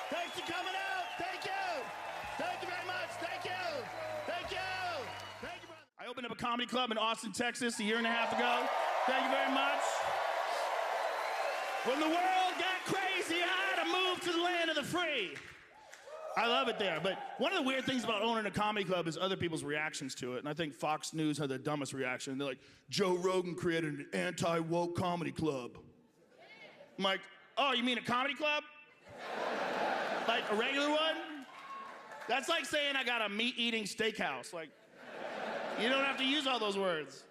Thanks for coming out. Thank you. Thank you very much. Thank you. Thank you. Thank you, brother. I opened up a comedy club in Austin, Texas, a year and a half ago. Thank you very much. When the world got crazy, I had to move to the land of the free. I love it there, but one of the weird things about owning a comedy club is other people's reactions to it, and I think Fox News had the dumbest reaction. They're like, Joe Rogan created an anti-woke comedy club. I'm like, oh, you mean a comedy club? Like a regular one? That's like saying I got a meat-eating steakhouse. Like, you don't have to use all those words.